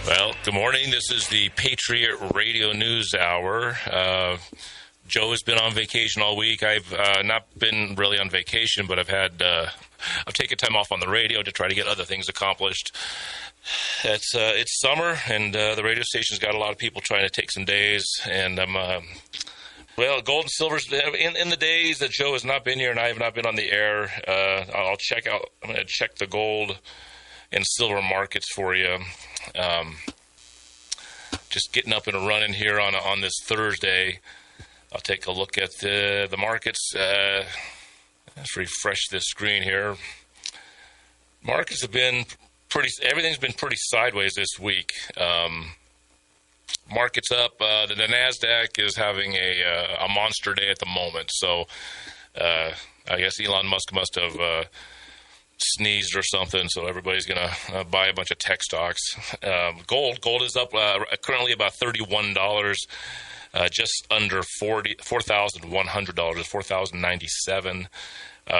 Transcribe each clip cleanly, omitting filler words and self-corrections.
Well, good morning. This is the Patriot Radio News Hour. Joe has been on vacation all week. I've not been really on vacation, but I've taken time off on the radio to try to get other things accomplished. It's summer, and the radio station's got a lot of people trying to take some days, and well, gold and silver's in the days that Joe has not been here and I have not been on the air. I'm going to check the gold and silver markets for you. Just getting up and running here on this Thursday. I'll take a look at the markets. Let's refresh this screen here. Markets have been everything's been pretty sideways this week. Markets up. The NASDAQ is having a monster day at the moment. So I guess Elon Musk must have sneezed or something, so everybody's going to buy a bunch of tech stocks. Gold is up currently about $31, just under $4,100, $4,097.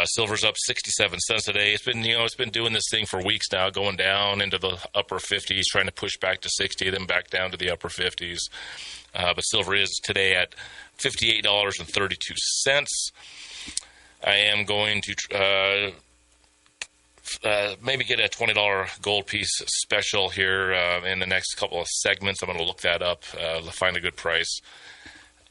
Silver's up 67 cents today. It's been doing this thing for weeks now, going down into the upper 50s, trying to push back to 60, then back down to the upper 50s. But silver is today at $58.32. I am going to maybe get a $20 gold piece special here in the next couple of segments. I'm going to look that up, find a good price.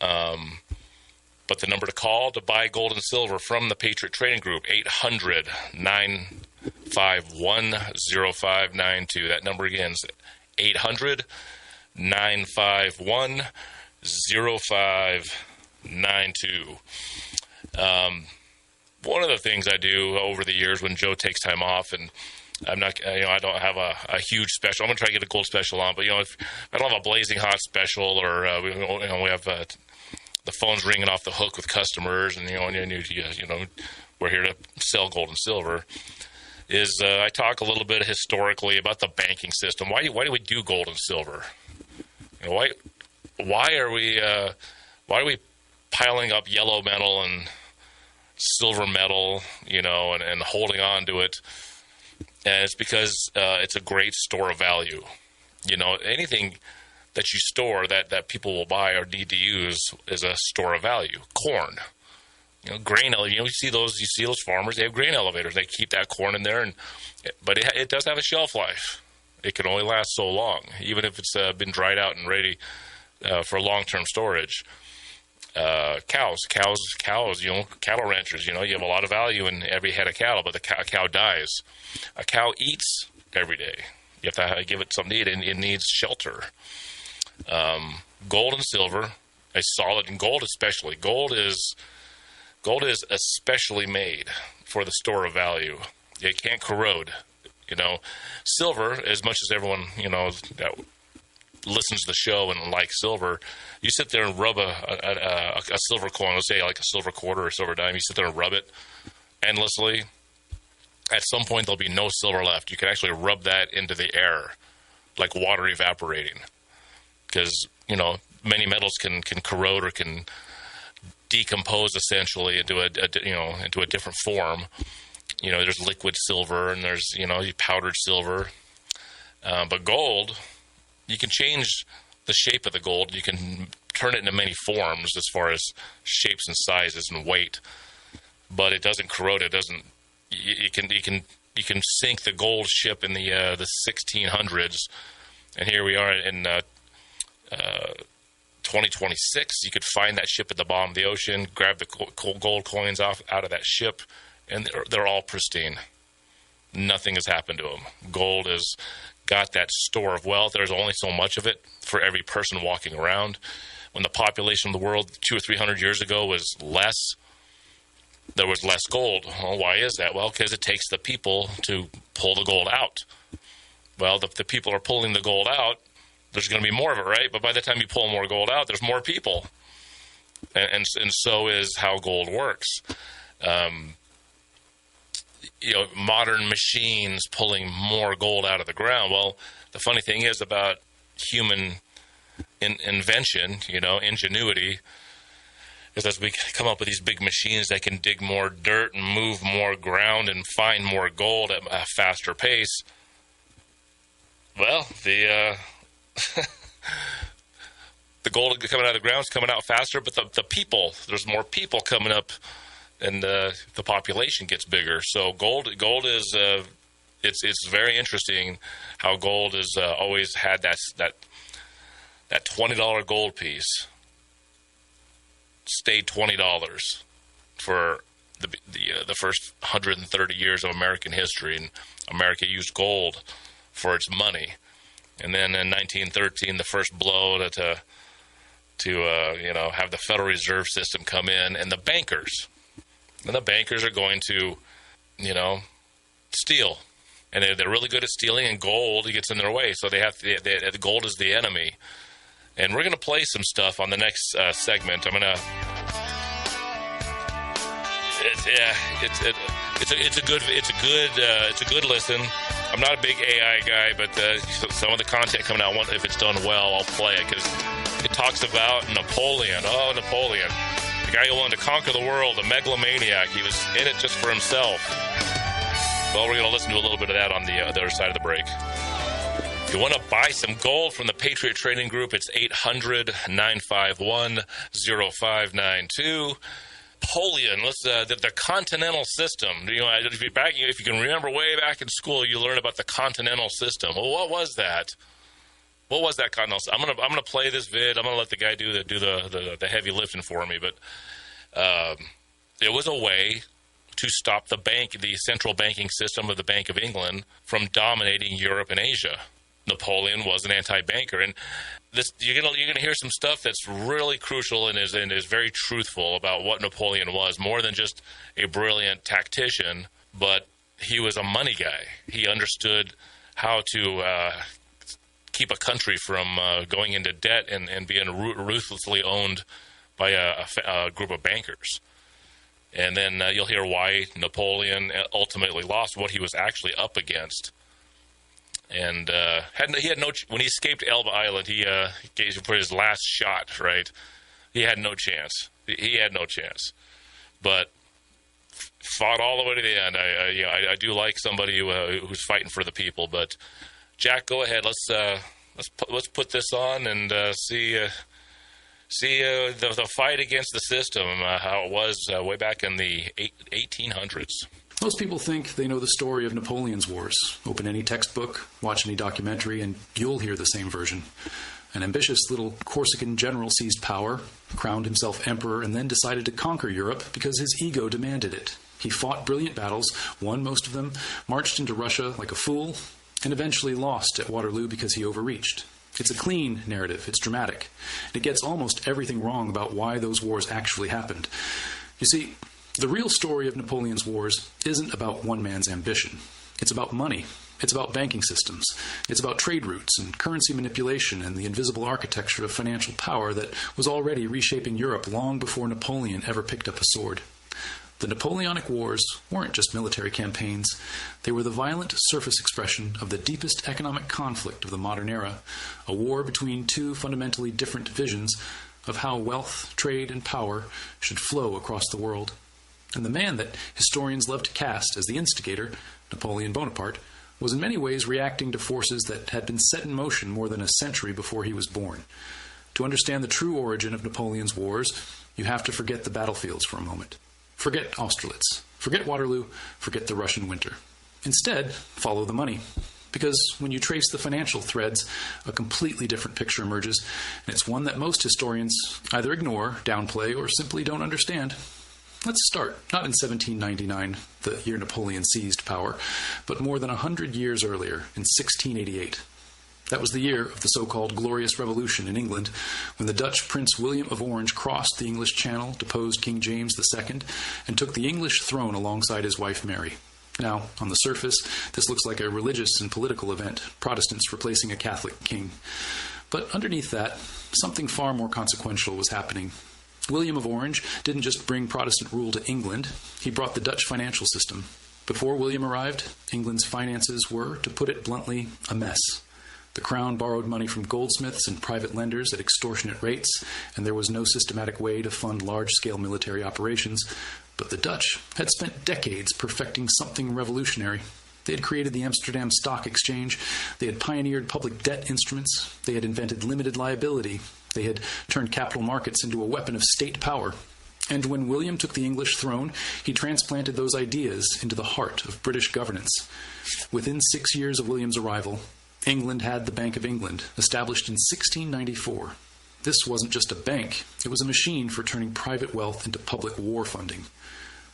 But the number to call to buy gold and silver from the Patriot Trading Group, 800-951-0592. That number again is 800-951-0592. One of the things I do over the years when Joe takes time off, and I'm not, I don't have a huge special. I'm going to try to get a gold special on, but if I don't have a blazing hot special, or we have the phone's ringing off the hook with customers, and we're here to sell gold and silver. I talk a little bit historically about the banking system. Why do we do gold and silver? Why are we piling up yellow metal and silver metal, and holding on to it? And it's because it's a great store of value. Anything that you store that people will buy or need to use is a store of value. Corn, grain. You see those farmers. They have grain elevators. They keep that corn in there, but it does have a shelf life. It can only last so long, even if it's been dried out and ready for long-term storage. Cows, cattle ranchers, you have a lot of value in every head of cattle, but a cow dies. A cow eats every day. You have to give it something to eat, and it needs shelter. Gold and silver, and gold especially. Gold is especially made for the store of value. It can't corrode. Silver, as much as everyone, that listens to the show and likes silver, you sit there and rub a silver coin, let's say like a silver quarter or a silver dime, you sit there and rub it endlessly. At some point, there'll be no silver left. You can actually rub that into the air, like water evaporating, because, many metals can corrode or can decompose essentially into a different form. There's liquid silver and there's, powdered silver. But gold, you can change the shape of the gold. You can turn it into many forms as far as shapes and sizes and weight, but it doesn't corrode. It doesn't. You can sink the gold ship in the 1600s, and here we are in 2026. You could find that ship at the bottom of the ocean, grab the gold coins out of that ship, and they're all pristine. Nothing has happened to them. Gold has got that store of wealth. There's only so much of it for every person walking around. When the population of the world 200 or 300 years ago was less, there was less gold. Well, why is that? Well, because it takes the people to pull the gold out. Well, the people are pulling the gold out. There's going to be more of it, right? But by the time you pull more gold out, there's more people. And so is how gold works. Modern machines pulling more gold out of the ground. Well, the funny thing is about human invention, ingenuity, is as we come up with these big machines that can dig more dirt and move more ground and find more gold at a faster pace, well, the the gold coming out of the ground is coming out faster, but the people, there's more people coming up, and the population gets bigger. So gold is it's very interesting how gold has always had that $20 gold piece stayed $20 for the first 130 years of American history, and America used gold for its money. And then in 1913, the first blow to have the Federal Reserve System come in, and the bankers are going to steal, and they're really good at stealing, and gold gets in their way, so the gold is the enemy. And we're going to play some stuff on the next segment. I'm going to. It's a good listen. I'm not a big AI guy, but some of the content coming out, if it's done well, I'll play it, because it talks about Napoleon. Oh, Napoleon, the guy who wanted to conquer the world, a megalomaniac. He was in it just for himself. Well, we're going to listen to a little bit of that on the other side of the break. If you want to buy some gold from the Patriot Trading Group, it's 800-951-0592. Napoleon, the continental system. If you can remember way back in school, you learn about the continental system. Well, what was that? What was that continental system? I'm gonna play this vid. I'm gonna let the guy do the heavy lifting for me. But it was a way to stop the central banking system of the Bank of England from dominating Europe and Asia. Napoleon was an anti-banker, and you're gonna hear some stuff that's really crucial and is very truthful about what Napoleon was, more than just a brilliant tactician, but he was a money guy. He understood how to keep a country from going into debt and being ruthlessly owned by a group of bankers. And then you'll hear why Napoleon ultimately lost, what he was actually up against. And when he escaped Elba Island, he put his last shot, right? He had no chance. He had no chance, but fought all the way to the end. I do like somebody who's fighting for the people. But Jack, go ahead. Let's put this on and see the fight against the system, how it was way back in the 1800s. Most people think they know the story of Napoleon's wars. Open any textbook, watch any documentary, and you'll hear the same version. An ambitious little Corsican general seized power, crowned himself emperor, and then decided to conquer Europe because his ego demanded it. He fought brilliant battles, won most of them, marched into Russia like a fool, and eventually lost at Waterloo because he overreached. It's a clean narrative. It's dramatic. It gets almost everything wrong about why those wars actually happened. You see, the real story of Napoleon's wars isn't about one man's ambition. It's about money. It's about banking systems. It's about trade routes and currency manipulation and the invisible architecture of financial power that was already reshaping Europe long before Napoleon ever picked up a sword. The Napoleonic Wars weren't just military campaigns. They were the violent surface expression of the deepest economic conflict of the modern era, a war between two fundamentally different visions of how wealth, trade, and power should flow across the world. And the man that historians love to cast as the instigator, Napoleon Bonaparte, was in many ways reacting to forces that had been set in motion more than a century before he was born. To understand the true origin of Napoleon's wars, you have to forget the battlefields for a moment. Forget Austerlitz. Forget Waterloo. Forget the Russian winter. Instead, follow the money. Because when you trace the financial threads, a completely different picture emerges, and it's one that most historians either ignore, downplay, or simply don't understand. Let's start, not in 1799, the year Napoleon seized power, but more than 100 years earlier, in 1688. That was the year of the so-called Glorious Revolution in England, when the Dutch Prince William of Orange crossed the English Channel, deposed King James II, and took the English throne alongside his wife Mary. Now, on the surface, this looks like a religious and political event, Protestants replacing a Catholic king. But underneath that, something far more consequential was happening. William of Orange didn't just bring Protestant rule to England, he brought the Dutch financial system. Before William arrived, England's finances were, to put it bluntly, a mess. The Crown borrowed money from goldsmiths and private lenders at extortionate rates, and there was no systematic way to fund large-scale military operations. But the Dutch had spent decades perfecting something revolutionary. They had created the Amsterdam Stock Exchange. They had pioneered public debt instruments. They had invented limited liability. They had turned capital markets into a weapon of state power. And when William took the English throne, he transplanted those ideas into the heart of British governance. Within 6 years of William's arrival, England had the Bank of England, established in 1694. This wasn't just a bank, it was a machine for turning private wealth into public war funding.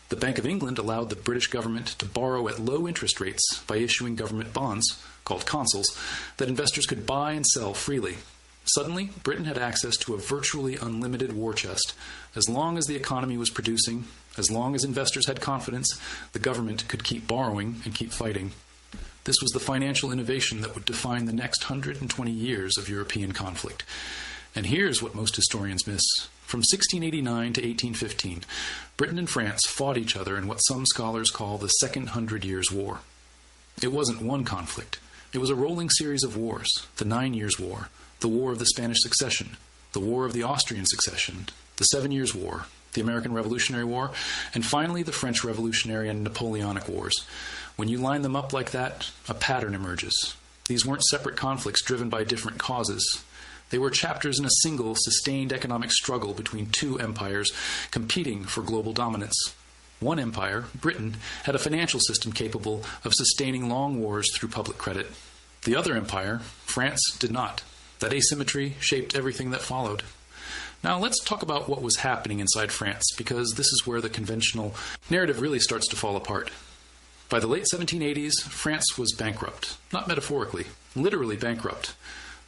The Bank of England allowed the British government to borrow at low interest rates by issuing government bonds, called consols, that investors could buy and sell freely. Suddenly, Britain had access to a virtually unlimited war chest. As long as the economy was producing, as long as investors had confidence, the government could keep borrowing and keep fighting. This was the financial innovation that would define the next 120 years of European conflict. And here's what most historians miss. From 1689 to 1815, Britain and France fought each other in what some scholars call the Second Hundred Years' War. It wasn't one conflict. It was a rolling series of wars: the 9 Years' War, the War of the Spanish Succession, the War of the Austrian Succession, the 7 Years' War, the American Revolutionary War, and finally the French Revolutionary and Napoleonic Wars. When you line them up like that, a pattern emerges. These weren't separate conflicts driven by different causes. They were chapters in a single, sustained economic struggle between two empires competing for global dominance. One empire, Britain, had a financial system capable of sustaining long wars through public credit. The other empire, France, did not. That asymmetry shaped everything that followed. Now let's talk about what was happening inside France, because this is where the conventional narrative really starts to fall apart. By the late 1780s, France was bankrupt. Not metaphorically, literally bankrupt.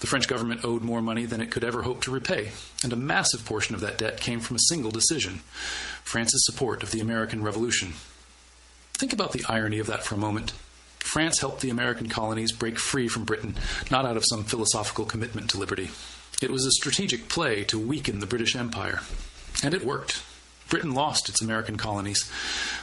The French government owed more money than it could ever hope to repay, and a massive portion of that debt came from a single decision: France's support of the American Revolution. Think about the irony of that for a moment. France helped the American colonies break free from Britain, not out of some philosophical commitment to liberty. It was a strategic play to weaken the British Empire. And it worked. Britain lost its American colonies,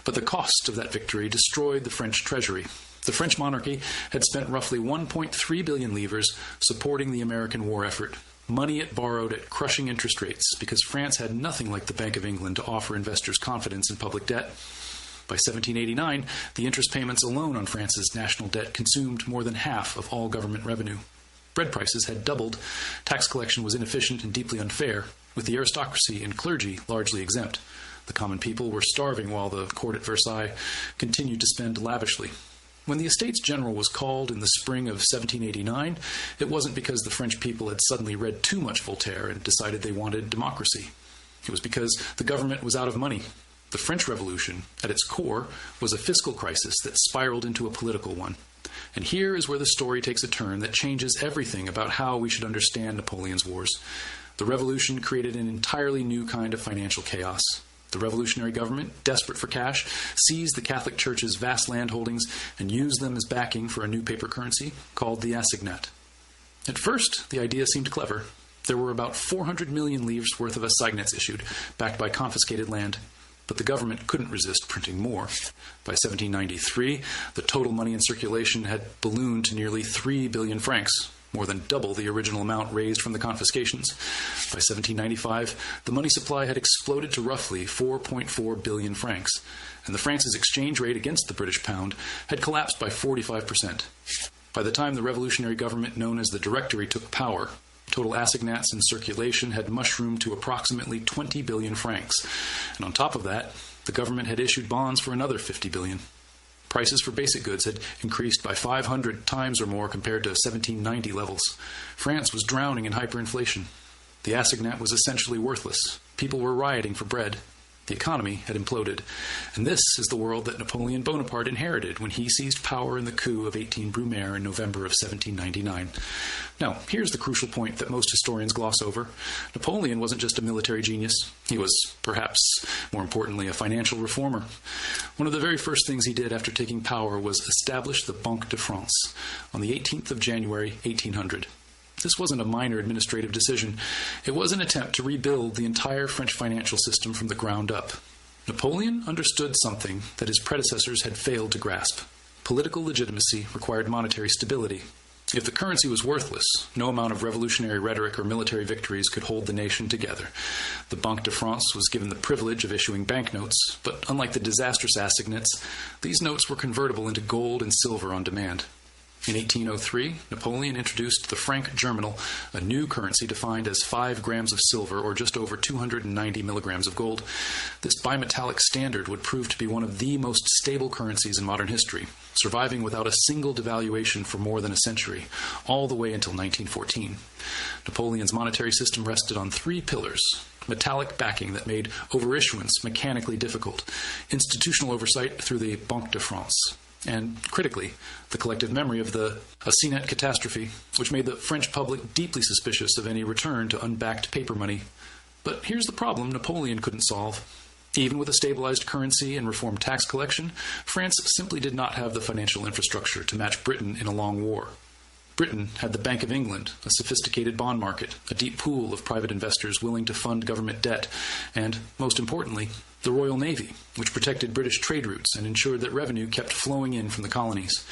but the cost of that victory destroyed the French treasury. The French monarchy had spent roughly 1.3 billion livres supporting the American war effort, money it borrowed at crushing interest rates because France had nothing like the Bank of England to offer investors confidence in public debt. By 1789, the interest payments alone on France's national debt consumed more than half of all government revenue. Bread prices had doubled, tax collection was inefficient and deeply unfair, with the aristocracy and clergy largely exempt. The common people were starving while the court at Versailles continued to spend lavishly. When the Estates General was called in the spring of 1789, it wasn't because the French people had suddenly read too much Voltaire and decided they wanted democracy. It was because the government was out of money. The French Revolution, at its core, was a fiscal crisis that spiraled into a political one. And here is where the story takes a turn that changes everything about how we should understand Napoleon's wars. The revolution created an entirely new kind of financial chaos. The revolutionary government, desperate for cash, seized the Catholic Church's vast land holdings and used them as backing for a new paper currency called the assignat. At first, the idea seemed clever. There were about 400 million livres worth of assignats issued, backed by confiscated land. But the government couldn't resist printing more. By 1793, the total money in circulation had ballooned to nearly 3 billion francs, more than double the original amount raised from the confiscations. By 1795, the money supply had exploded to roughly 4.4 billion francs, and the francs' exchange rate against the British pound had collapsed by 45%. By the time the revolutionary government known as the Directory took power, total assignats in circulation had mushroomed to approximately 20 billion francs, and on top of that, the government had issued bonds for another 50 billion. Prices for basic goods had increased by 500 times or more compared to 1790 levels. France was drowning in hyperinflation. The assignat was essentially worthless. People were rioting for bread. The economy had imploded. And this is the world that Napoleon Bonaparte inherited when he seized power in the coup of 18 Brumaire in November of 1799. Now, here's the crucial point that most historians gloss over. Napoleon wasn't just a military genius. He was, perhaps more importantly, a financial reformer. One of the very first things he did after taking power was establish the Banque de France on the 18th of January, 1800. This wasn't a minor administrative decision. It was an attempt to rebuild the entire French financial system from the ground up. Napoleon understood something that his predecessors had failed to grasp. Political legitimacy required monetary stability. If the currency was worthless, no amount of revolutionary rhetoric or military victories could hold the nation together. The Banque de France was given the privilege of issuing banknotes, but unlike the disastrous assignats, these notes were convertible into gold and silver on demand. In 1803, Napoleon introduced the franc germinal, a new currency defined as 5 grams of silver or just over 290 milligrams of gold. This bimetallic standard would prove to be one of the most stable currencies in modern history, surviving without a single devaluation for more than a century, all the way until 1914. Napoleon's monetary system rested on 3 pillars: metallic backing that made overissuance mechanically difficult, institutional oversight through the Banque de France, and, critically, the collective memory of the assignat catastrophe, which made the French public deeply suspicious of any return to unbacked paper money. But here's the problem Napoleon couldn't solve. Even with a stabilized currency and reformed tax collection, France simply did not have the financial infrastructure to match Britain in a long war. Britain had the Bank of England, a sophisticated bond market, a deep pool of private investors willing to fund government debt, and, most importantly, the Royal Navy, which protected British trade routes and ensured that revenue kept flowing in from the colonies.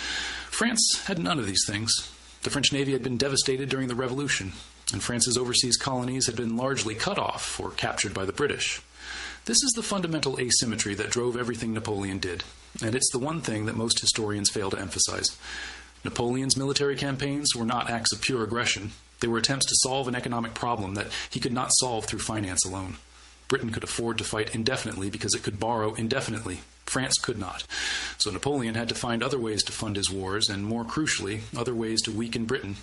France had none of these things. The French Navy had been devastated during the Revolution, and France's overseas colonies had been largely cut off or captured by the British. This is the fundamental asymmetry that drove everything Napoleon did, and it's the one thing that most historians fail to emphasize. Napoleon's military campaigns were not acts of pure aggression. They were attempts to solve an economic problem that he could not solve through finance alone. Britain could afford to fight indefinitely because it could borrow indefinitely. France could not. So Napoleon had to find other ways to fund his wars, and more crucially, other ways to weaken Britain.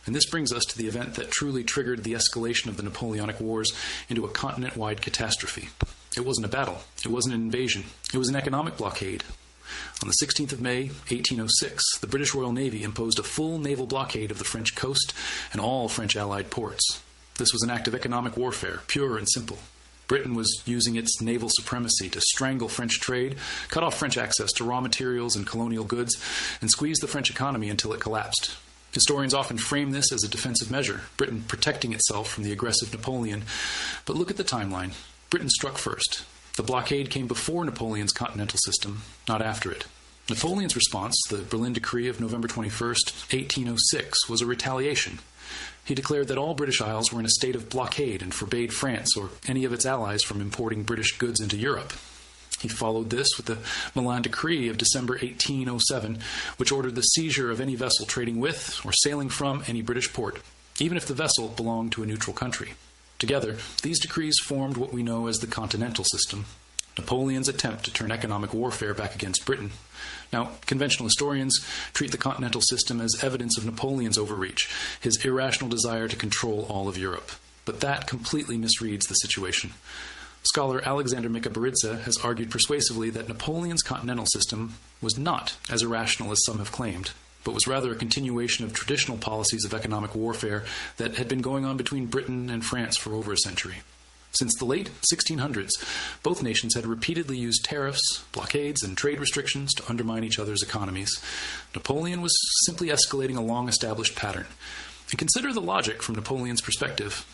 And this brings us to the event that truly triggered the escalation of the Napoleonic Wars into a continent-wide catastrophe. It wasn't a battle. It wasn't an invasion. It was an economic blockade. On the 16th of May, 1806, the British Royal Navy imposed a full naval blockade of the French coast and all French allied ports. This was an act of economic warfare, pure and simple. Britain was using its naval supremacy to strangle French trade, cut off French access to raw materials and colonial goods, and squeeze the French economy until it collapsed. Historians often frame this as a defensive measure, Britain protecting itself from the aggressive Napoleon. But look at the timeline. Britain struck first. The blockade came before Napoleon's continental system, not after it. Napoleon's response, the Berlin Decree of November 21st, 1806, was a retaliation. He declared that all British Isles were in a state of blockade and forbade France or any of its allies from importing British goods into Europe. He followed this with the Milan Decree of December 1807, which ordered the seizure of any vessel trading with or sailing from any British port, even if the vessel belonged to a neutral country. Together, these decrees formed what we know as the Continental System, Napoleon's attempt to turn economic warfare back against Britain. Now, conventional historians treat the Continental System as evidence of Napoleon's overreach, his irrational desire to control all of Europe. But that completely misreads the situation. Scholar Alexander Mikaberidze has argued persuasively that Napoleon's Continental System was not as irrational as some have claimed, but was rather a continuation of traditional policies of economic warfare that had been going on between Britain and France for over a century. Since the late 1600s, both nations had repeatedly used tariffs, blockades, and trade restrictions to undermine each other's economies. Napoleon was simply escalating a long-established pattern. And consider the logic from Napoleon's perspective.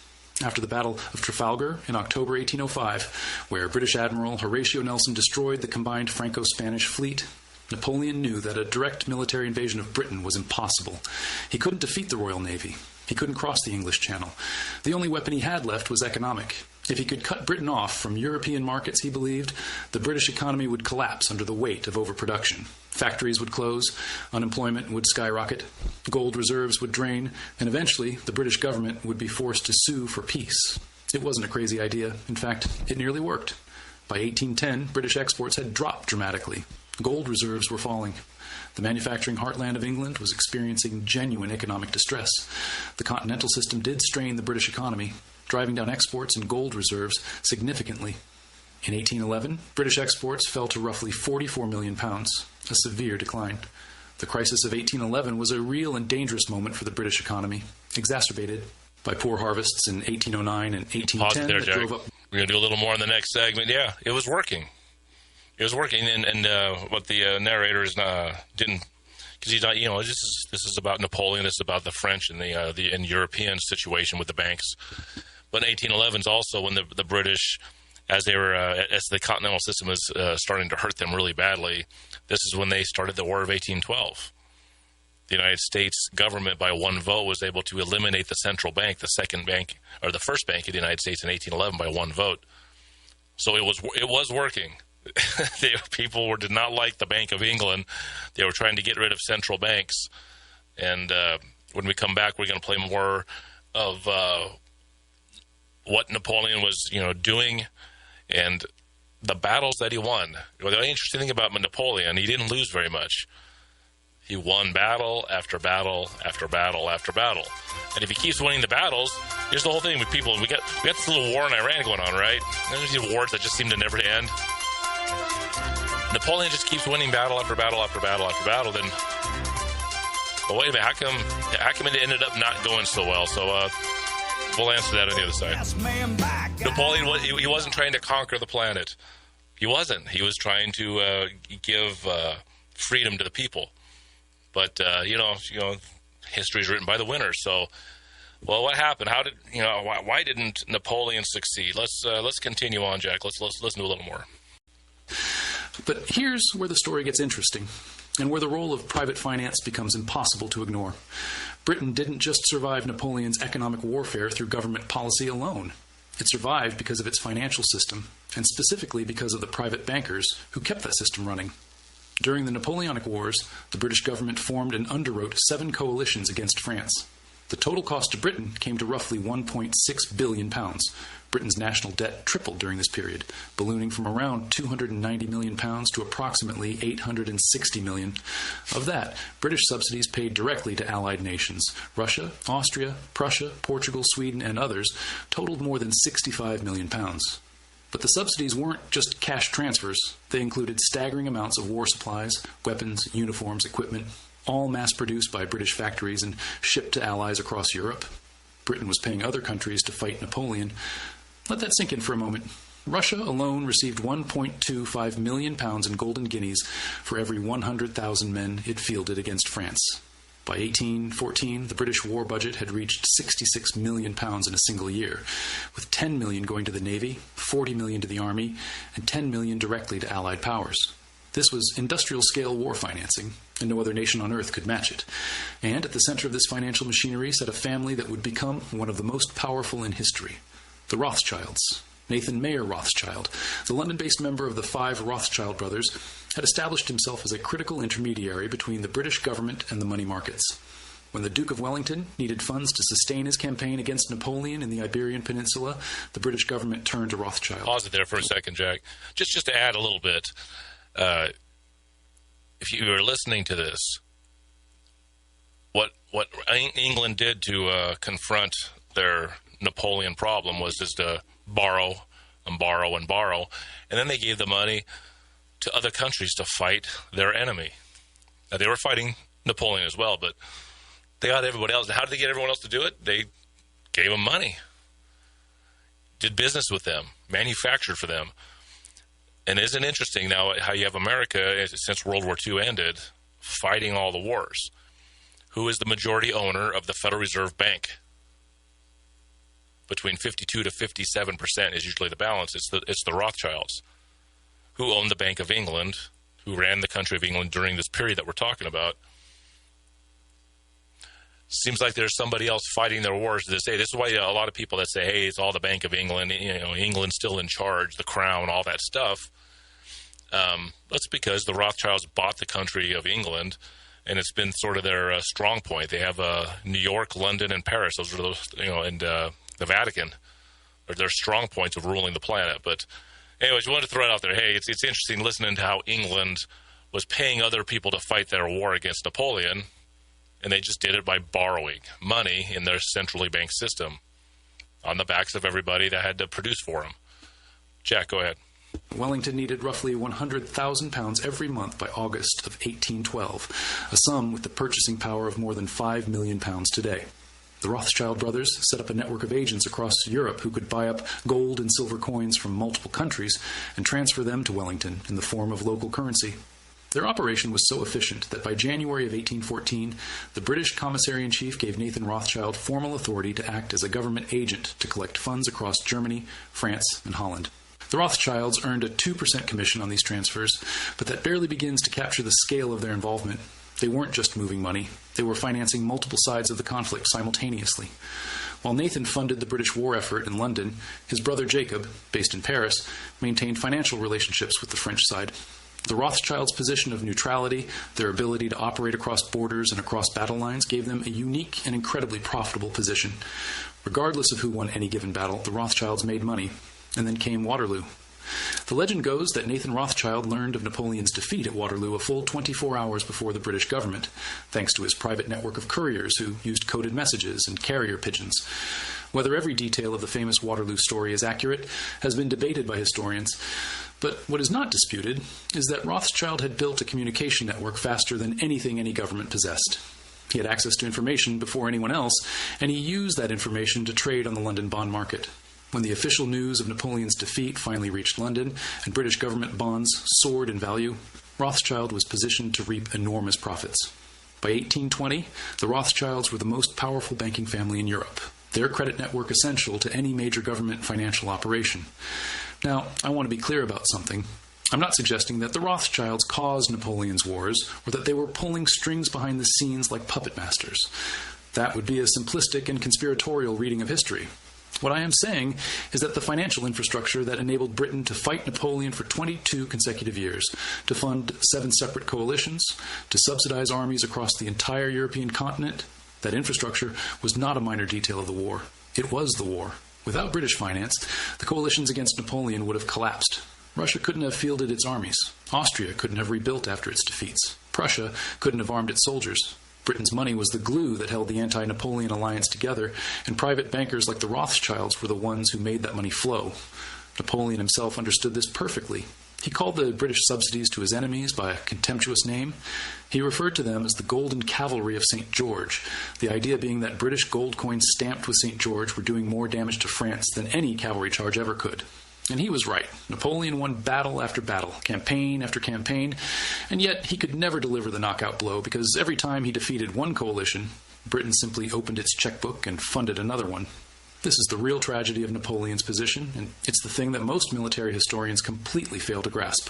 After the Battle of Trafalgar in October 1805, where British Admiral Horatio Nelson destroyed the combined Franco-Spanish fleet, Napoleon knew that a direct military invasion of Britain was impossible. He couldn't defeat the Royal Navy. He couldn't cross the English Channel. The only weapon he had left was economic. If he could cut Britain off from European markets, he believed, the British economy would collapse under the weight of overproduction. Factories would close, unemployment would skyrocket, gold reserves would drain, and eventually the British government would be forced to sue for peace. It wasn't a crazy idea. In fact, it nearly worked. By 1810, British exports had dropped dramatically. Gold reserves were falling. The manufacturing heartland of England was experiencing genuine economic distress. The Continental System did strain the British economy, driving down exports and gold reserves significantly. In 1811, British exports fell to roughly £44 million, a severe decline. The crisis of 1811 was a real and dangerous moment for the British economy, exacerbated by poor harvests in 1809 and 1810. Pause there, that Jack. drove up. We're going to do a little more in the next segment. Yeah, it was working. It was working, and what the narrators didn't, because he's not, this is about Napoleon, this is about the French and the European situation with the banks. But 1811 is also when the British, as the Continental System was starting to hurt them really badly, this is when they started the War of 1812. the United States government, by one vote, was able to eliminate the central bank, the second bank, or the first bank in the United States in 1811 by one vote. So it was working. People did not like the Bank of England. They were trying to get rid of central banks. And when we come back, we're going to play more of what Napoleon was, doing, and the battles that he won. The interesting thing about Napoleon, he didn't lose very much. He won battle after battle after battle after battle. And if he keeps winning the battles, here's the whole thing with people. We got this little war in Iran going on, right? There's these wars that just seem to never end. Napoleon just keeps winning battle after battle after battle after battle. Then, well, wait a minute. How come it ended up not going so well? So we'll answer that on the other side. Napoleon, he wasn't trying to conquer the planet. He wasn't. He was trying to give freedom to the people. But history is written by the winners. So, well, what happened? How did why didn't Napoleon succeed? Let's continue on, Jack. Let's listen to a little more. But here's where the story gets interesting, and where the role of private finance becomes impossible to ignore. Britain didn't just survive Napoleon's economic warfare through government policy alone. It survived because of its financial system, and specifically because of the private bankers who kept that system running. During the Napoleonic Wars, the British government formed and underwrote 7 coalitions against France. The total cost to Britain came to roughly £1.6 billion. Britain's national debt tripled during this period, ballooning from around £290 million to approximately £860 million. Of that, British subsidies paid directly to Allied nations. Russia, Austria, Prussia, Portugal, Sweden, and others totaled more than £65 million. But the subsidies weren't just cash transfers. They included staggering amounts of war supplies, weapons, uniforms, equipment, all mass-produced by British factories and shipped to allies across Europe. Britain was paying other countries to fight Napoleon. Let that sink in for a moment. Russia alone received £1.25 million in golden guineas for every 100,000 men it fielded against France. By 1814, the British war budget had reached £66 million in a single year, with $10 million going to the Navy, $40 million to the Army, and $10 million directly to Allied powers. This was industrial-scale war financing, and no other nation on earth could match it. And at the center of this financial machinery sat a family that would become one of the most powerful in history, the Rothschilds. Nathan Mayer Rothschild, the London-based member of the 5 Rothschild brothers, had established himself as a critical intermediary between the British government and the money markets. When the Duke of Wellington needed funds to sustain his campaign against Napoleon in the Iberian Peninsula, the British government turned to Rothschild. Pause it there for a second, Jack. Just to add a little bit, if you were listening to this, what England did to confront their Napoleon problem was just to borrow and borrow and borrow, and then they gave the money to other countries to fight their enemy. Now, they were fighting Napoleon as well, but they got everybody else. And how did they get everyone else to do it? They gave them money, did business with them, manufactured for them. And isn't it interesting now how you have America, since World War II ended, fighting all the wars? Who is the majority owner of the Federal Reserve Bank? Between 52 to 57% is usually the balance. It's the Rothschilds, who owned the Bank of England, who ran the country of England during this period that we're talking about. Seems like there's somebody else fighting their wars to this day. This is why a lot of people that say, hey, it's all the Bank of England, England's still in charge, the crown, all that stuff. That's because the Rothschilds bought the country of England, and it's been sort of their strong point. They have New York, London, and Paris. Those are those, and the Vatican are their strong points of ruling the planet. But anyways, we wanted to throw it out there. Hey, it's interesting listening to how England was paying other people to fight their war against Napoleon, and they just did it by borrowing money in their centrally banked system on the backs of everybody that had to produce for them. Jack, go ahead. Wellington needed roughly £100,000 every month by August of 1812, a sum with the purchasing power of more than £5 million today. The Rothschild brothers set up a network of agents across Europe who could buy up gold and silver coins from multiple countries and transfer them to Wellington in the form of local currency. Their operation was so efficient that by January of 1814, the British Commissary-in-Chief gave Nathan Rothschild formal authority to act as a government agent to collect funds across Germany, France, and Holland. The Rothschilds earned a 2% commission on these transfers, but that barely begins to capture the scale of their involvement. They weren't just moving money. They were financing multiple sides of the conflict simultaneously. While Nathan funded the British war effort in London, his brother Jacob, based in Paris, maintained financial relationships with the French side. The Rothschilds' position of neutrality, their ability to operate across borders and across battle lines, gave them a unique and incredibly profitable position. Regardless of who won any given battle, the Rothschilds made money. And then came Waterloo. The legend goes that Nathan Rothschild learned of Napoleon's defeat at Waterloo a full 24 hours before the British government, thanks to his private network of couriers who used coded messages and carrier pigeons. Whether every detail of the famous Waterloo story is accurate has been debated by historians, but what is not disputed is that Rothschild had built a communication network faster than anything any government possessed. He had access to information before anyone else, and he used that information to trade on the London bond market. When the official news of Napoleon's defeat finally reached London and British government bonds soared in value, Rothschild was positioned to reap enormous profits. By 1820, the Rothschilds were the most powerful banking family in Europe, their credit network essential to any major government financial operation. Now, I want to be clear about something. I'm not suggesting that the Rothschilds caused Napoleon's wars or that they were pulling strings behind the scenes like puppet masters. That would be a simplistic and conspiratorial reading of history. What I am saying is that the financial infrastructure that enabled Britain to fight Napoleon for 22 consecutive years, to fund 7 separate coalitions, to subsidize armies across the entire European continent, that infrastructure was not a minor detail of the war. It was the war. Without British finance, the coalitions against Napoleon would have collapsed. Russia couldn't have fielded its armies. Austria couldn't have rebuilt after its defeats. Prussia couldn't have armed its soldiers. Britain's money was the glue that held the anti-Napoleon alliance together, and private bankers like the Rothschilds were the ones who made that money flow. Napoleon himself understood this perfectly. He called the British subsidies to his enemies by a contemptuous name. He referred to them as the Golden Cavalry of St. George, the idea being that British gold coins stamped with St. George were doing more damage to France than any cavalry charge ever could. And he was right. Napoleon won battle after battle, campaign after campaign, and yet he could never deliver the knockout blow because every time he defeated one coalition, Britain simply opened its checkbook and funded another one. This is the real tragedy of Napoleon's position, and it's the thing that most military historians completely fail to grasp.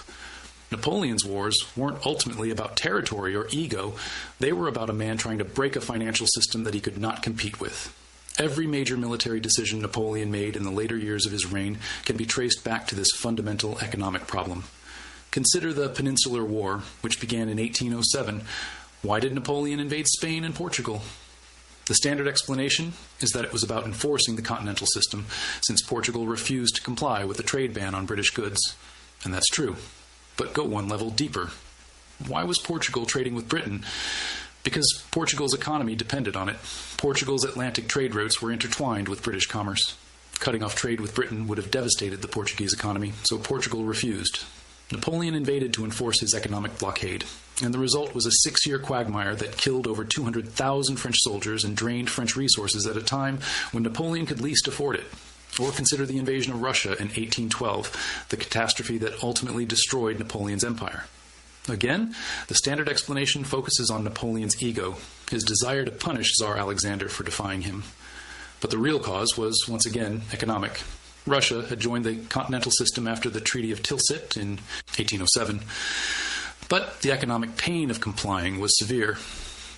Napoleon's wars weren't ultimately about territory or ego. They were about a man trying to break a financial system that he could not compete with. Every major military decision Napoleon made in the later years of his reign can be traced back to this fundamental economic problem. Consider the Peninsular War, which began in 1807. Why did Napoleon invade Spain and Portugal? The standard explanation is that it was about enforcing the continental system, since Portugal refused to comply with the trade ban on British goods. And that's true. But go one level deeper. Why was Portugal trading with Britain? Because Portugal's economy depended on it. Portugal's Atlantic trade routes were intertwined with British commerce. Cutting off trade with Britain would have devastated the Portuguese economy, so Portugal refused. Napoleon invaded to enforce his economic blockade, and the result was a 6-year quagmire that killed over 200,000 French soldiers and drained French resources at a time when Napoleon could least afford it. Or consider the invasion of Russia in 1812, the catastrophe that ultimately destroyed Napoleon's empire. Again, the standard explanation focuses on Napoleon's ego, his desire to punish Tsar Alexander for defying him. But the real cause was, once again, economic. Russia had joined the continental system after the Treaty of Tilsit in 1807. But the economic pain of complying was severe.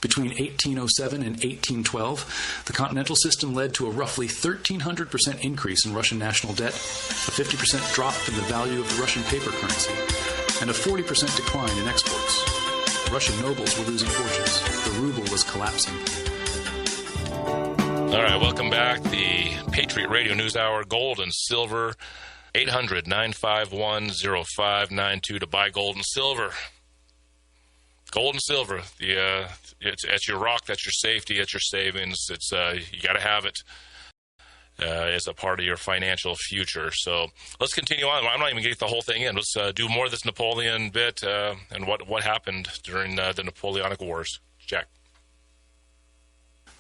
Between 1807 and 1812, the continental system led to a roughly 1,300% increase in Russian national debt, a 50% drop in the value of the Russian paper currency, and a 40% decline in exports. Russian nobles were losing fortunes. The ruble was collapsing. All right, welcome back. The Patriot Radio News Hour, gold and silver, 800-951-0592 to buy gold and silver. Gold and silver, it's your rock, that's your safety, it's your savings. It's you got to have it as a part of your financial future. So let's continue on. I'm not even going to get the whole thing in. Let's do more of this Napoleon bit and what happened during the Napoleonic Wars. Jack.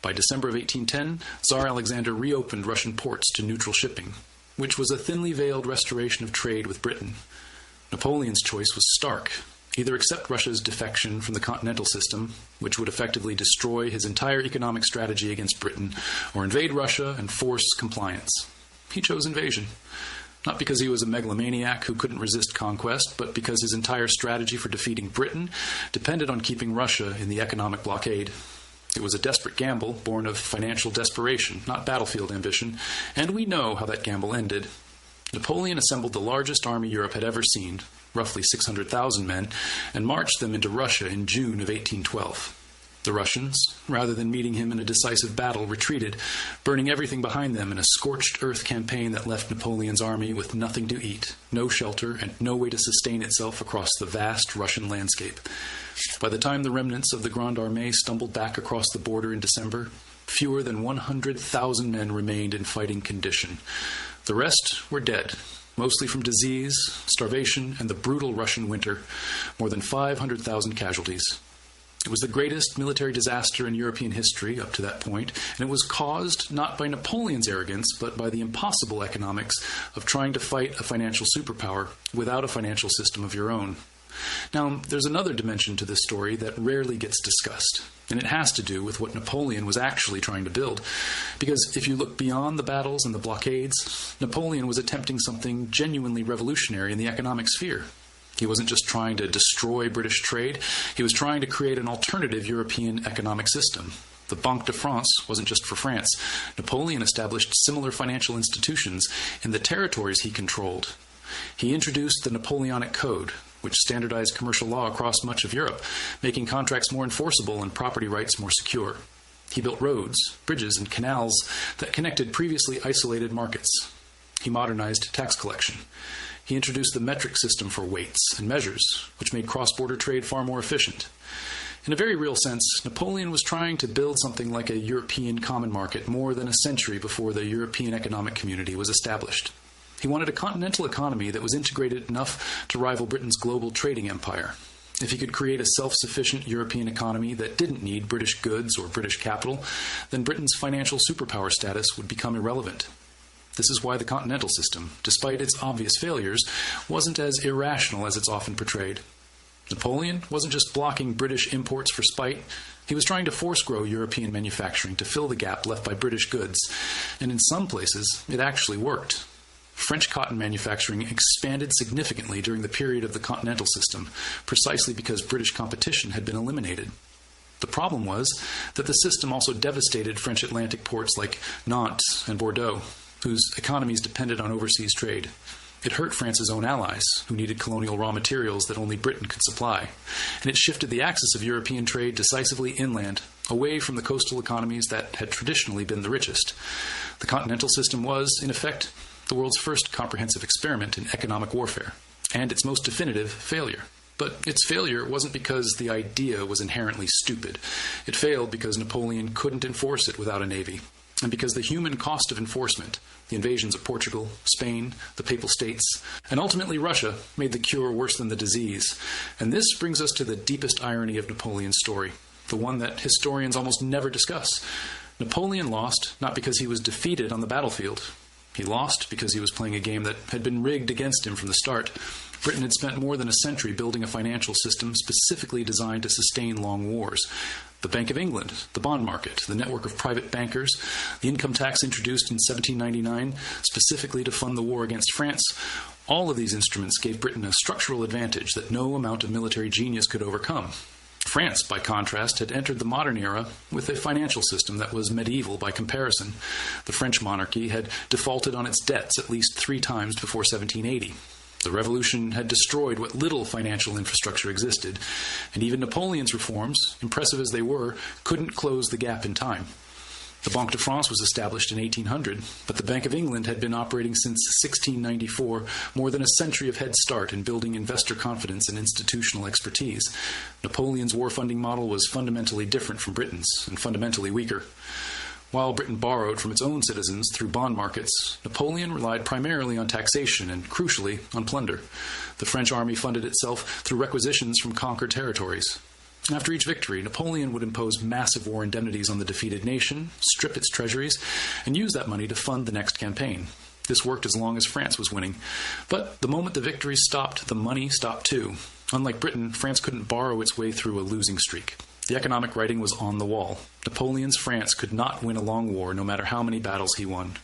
By December of 1810, Tsar Alexander reopened Russian ports to neutral shipping, which was a thinly veiled restoration of trade with Britain. Napoleon's choice was stark. Either accept Russia's defection from the continental system, which would effectively destroy his entire economic strategy against Britain, or invade Russia and force compliance. He chose invasion. not because he was a megalomaniac who couldn't resist conquest, but because his entire strategy for defeating Britain depended on keeping Russia in the economic blockade. It was a desperate gamble born of financial desperation, not battlefield ambition, and we know how that gamble ended. Napoleon assembled the largest army Europe had ever seen, roughly 600,000 men, and marched them into Russia in June of 1812. The Russians, rather than meeting him in a decisive battle, retreated, burning everything behind them in a scorched earth campaign that left Napoleon's army with nothing to eat, no shelter, and no way to sustain itself across the vast Russian landscape. By the time the remnants of the Grande Armée stumbled back across the border in December, fewer than 100,000 men remained in fighting condition. The rest were dead, mostly from disease, starvation, and the brutal Russian winter, more than 500,000 casualties. It was the greatest military disaster in European history up to that point, and it was caused not by Napoleon's arrogance, but by the impossible economics of trying to fight a financial superpower without a financial system of your own. Now, there's another dimension to this story that rarely gets discussed, and it has to do with what Napoleon was actually trying to build. Because if you look beyond the battles and the blockades, Napoleon was attempting something genuinely revolutionary in the economic sphere. He wasn't just trying to destroy British trade, he was trying to create an alternative European economic system. The Banque de France wasn't just for France. Napoleon established similar financial institutions in the territories he controlled. He introduced the Napoleonic Code, which standardized commercial law across much of Europe, making contracts more enforceable and property rights more secure. He built roads, bridges, and canals that connected previously isolated markets. He modernized tax collection. He introduced the metric system for weights and measures, which made cross-border trade far more efficient. In a very real sense, Napoleon was trying to build something like a European common market more than a century before the European Economic Community was established. He wanted a continental economy that was integrated enough to rival Britain's global trading empire. If he could create a self-sufficient European economy that didn't need British goods or British capital, then Britain's financial superpower status would become irrelevant. This is why the continental system, despite its obvious failures, wasn't as irrational as it's often portrayed. Napoleon wasn't just blocking British imports for spite. He was trying to force-grow European manufacturing to fill the gap left by British goods. And in some places, it actually worked. French cotton manufacturing expanded significantly during the period of the continental system, precisely because British competition had been eliminated. The problem was that the system also devastated French Atlantic ports like Nantes and Bordeaux, whose economies depended on overseas trade. It hurt France's own allies, who needed colonial raw materials that only Britain could supply. And it shifted the axis of European trade decisively inland, away from the coastal economies that had traditionally been the richest. The continental system was, in effect, the world's first comprehensive experiment in economic warfare, and its most definitive failure. But its failure wasn't because the idea was inherently stupid. It failed because Napoleon couldn't enforce it without a navy, and because the human cost of enforcement, the invasions of Portugal, Spain, the Papal States, and ultimately Russia, made the cure worse than the disease. And this brings us to the deepest irony of Napoleon's story, the one that historians almost never discuss. Napoleon lost not because he was defeated on the battlefield. He lost because he was playing a game that had been rigged against him from the start. Britain had spent more than a century building a financial system specifically designed to sustain long wars. The Bank of England, the bond market, the network of private bankers, the income tax introduced in 1799 specifically to fund the war against France, all of these instruments gave Britain a structural advantage that no amount of military genius could overcome. France, by contrast, had entered the modern era with a financial system that was medieval by comparison. The French monarchy had defaulted on its debts at least 3 times before 1780. The Revolution had destroyed what little financial infrastructure existed, and even Napoleon's reforms, impressive as they were, couldn't close the gap in time. The Banque de France was established in 1800, but the Bank of England had been operating since 1694, more than a century of head start in building investor confidence and institutional expertise. Napoleon's war funding model was fundamentally different from Britain's, and fundamentally weaker. While Britain borrowed from its own citizens through bond markets, Napoleon relied primarily on taxation and, crucially, on plunder. The French army funded itself through requisitions from conquered territories. After each victory, Napoleon would impose massive war indemnities on the defeated nation, strip its treasuries, and use that money to fund the next campaign. This worked as long as France was winning. But the moment the victories stopped, the money stopped too. Unlike Britain, France couldn't borrow its way through a losing streak. The economic writing was on the wall. Napoleon's France could not win a long war, no matter how many battles he won.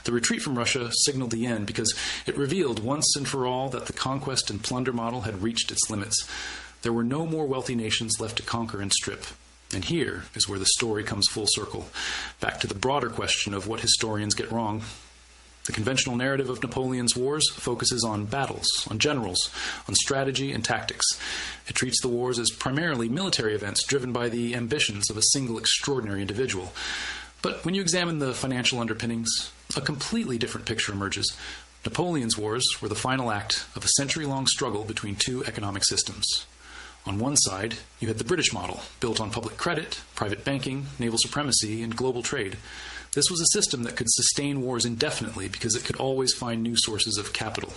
The retreat from Russia signaled the end because it revealed once and for all that the conquest and plunder model had reached its limits. There were no more wealthy nations left to conquer and strip. And here is where the story comes full circle, back to the broader question of what historians get wrong. The conventional narrative of Napoleon's wars focuses on battles, on generals, on strategy and tactics. It treats the wars as primarily military events driven by the ambitions of a single extraordinary individual. But when you examine the financial underpinnings, a completely different picture emerges. Napoleon's wars were the final act of a century-long struggle between two economic systems. On one side, you had the British model, built on public credit, private banking, naval supremacy, and global trade. This was a system that could sustain wars indefinitely because it could always find new sources of capital.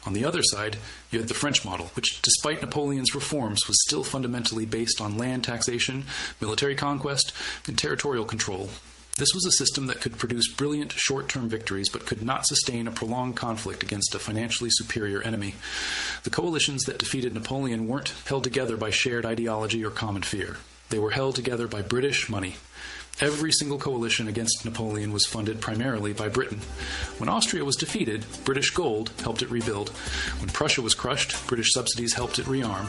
On the other side, you had the French model, which, despite Napoleon's reforms, was still fundamentally based on land taxation, military conquest, and territorial control. This was a system that could produce brilliant short-term victories but could not sustain a prolonged conflict against a financially superior enemy. The coalitions that defeated Napoleon weren't held together by shared ideology or common fear. They were held together by British money. Every single coalition against Napoleon was funded primarily by Britain. When Austria was defeated, British gold helped it rebuild. When Prussia was crushed, British subsidies helped it rearm.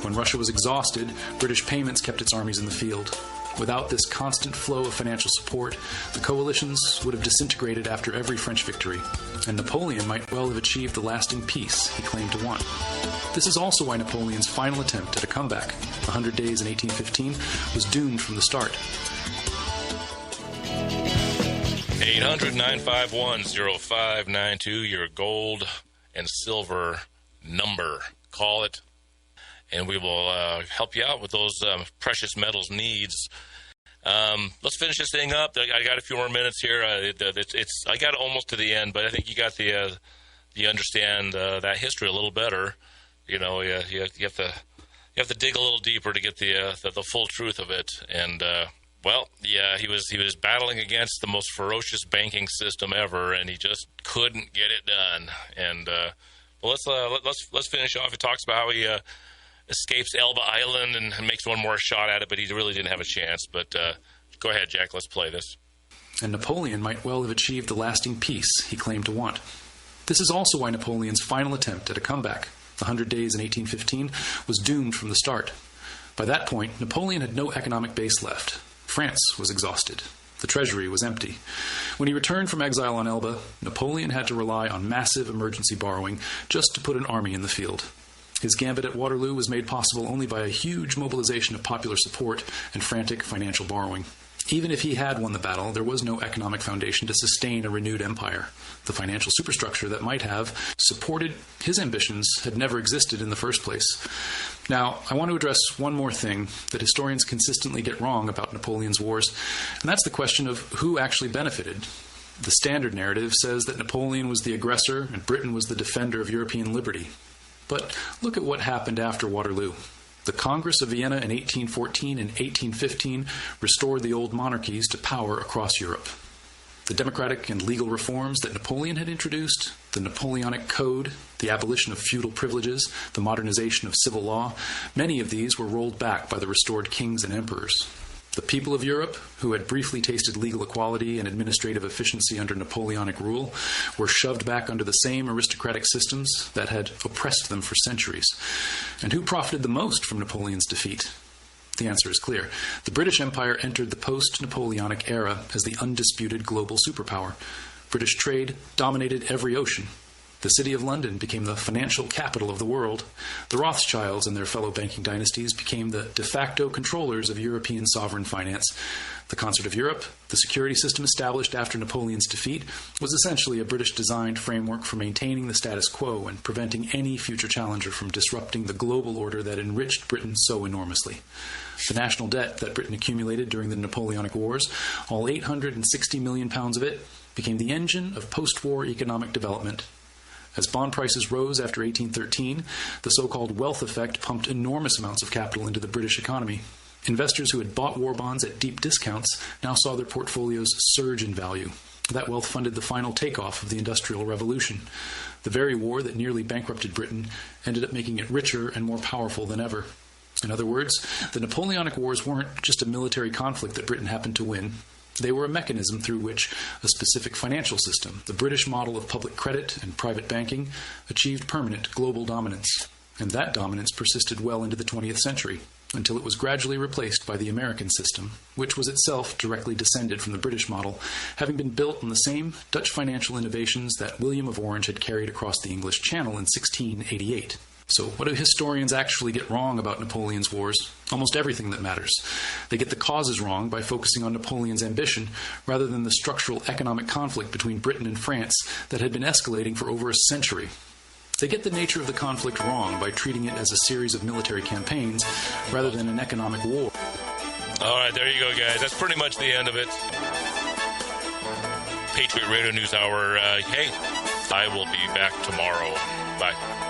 When Russia was exhausted, British payments kept its armies in the field. Without this constant flow of financial support, the coalitions would have disintegrated after every French victory, and Napoleon might well have achieved the lasting peace he claimed to want. This is also why Napoleon's final attempt at a comeback, 100 Days in 1815, was doomed from the start. 800-951-0592, your gold and silver number. Call it, and we will help you out with those precious metals needs. Let's finish this thing up. I got a few more minutes here. I got almost to the end, but I think you got you understand that history a little better. You know, you have to dig a little deeper to get the full truth of it. And well, yeah, he was battling against the most ferocious banking system ever, and he just couldn't get it done. And well, let's finish off. It talks about how he escapes Elba Island and makes one more shot at it, but he really didn't have a chance. But go ahead, Jack. Let's play this. And Napoleon might well have achieved the lasting peace he claimed to want. This is also why Napoleon's final attempt at a comeback, 100 Days in 1815, was doomed from the start. By that point, Napoleon had no economic base left. France was exhausted. The treasury was empty. When he returned from exile on Elba, Napoleon had to rely on massive emergency borrowing just to put an army in the field. His gambit at Waterloo was made possible only by a huge mobilization of popular support and frantic financial borrowing. Even if he had won the battle, there was no economic foundation to sustain a renewed empire. The financial superstructure that might have supported his ambitions had never existed in the first place. Now, I want to address one more thing that historians consistently get wrong about Napoleon's wars, and that's the question of who actually benefited. The standard narrative says that Napoleon was the aggressor and Britain was the defender of European liberty. But look at what happened after Waterloo. The Congress of Vienna in 1814 and 1815 restored the old monarchies to power across Europe. The democratic and legal reforms that Napoleon had introduced, the Napoleonic Code, the abolition of feudal privileges, the modernization of civil law, many of these were rolled back by the restored kings and emperors. The people of Europe, who had briefly tasted legal equality and administrative efficiency under Napoleonic rule, were shoved back under the same aristocratic systems that had oppressed them for centuries. And who profited the most from Napoleon's defeat? The answer is clear. The British Empire entered the post-Napoleonic era as the undisputed global superpower. British trade dominated every ocean. The City of London became the financial capital of the world. The Rothschilds and their fellow banking dynasties became the de facto controllers of European sovereign finance. The Concert of Europe, the security system established after Napoleon's defeat, was essentially a British-designed framework for maintaining the status quo and preventing any future challenger from disrupting the global order that enriched Britain so enormously. The national debt that Britain accumulated during the Napoleonic Wars, all 860 million pounds of it, became the engine of post-war economic development. As bond prices rose after 1813, the so-called wealth effect pumped enormous amounts of capital into the British economy. Investors who had bought war bonds at deep discounts now saw their portfolios surge in value. That wealth funded the final takeoff of the Industrial Revolution. The very war that nearly bankrupted Britain ended up making it richer and more powerful than ever. In other words, the Napoleonic Wars weren't just a military conflict that Britain happened to win. They were a mechanism through which a specific financial system, the British model of public credit and private banking, achieved permanent global dominance. And that dominance persisted well into the 20th century, until it was gradually replaced by the American system, which was itself directly descended from the British model, having been built on the same Dutch financial innovations that William of Orange had carried across the English Channel in 1688. So what do historians actually get wrong about Napoleon's wars? Almost everything that matters. They get the causes wrong by focusing on Napoleon's ambition rather than the structural economic conflict between Britain and France that had been escalating for over a century. They get the nature of the conflict wrong by treating it as a series of military campaigns rather than an economic war. All right, there you go, guys. That's pretty much the end of it. Patriot Radio News Hour. Hey, I will be back tomorrow. Bye.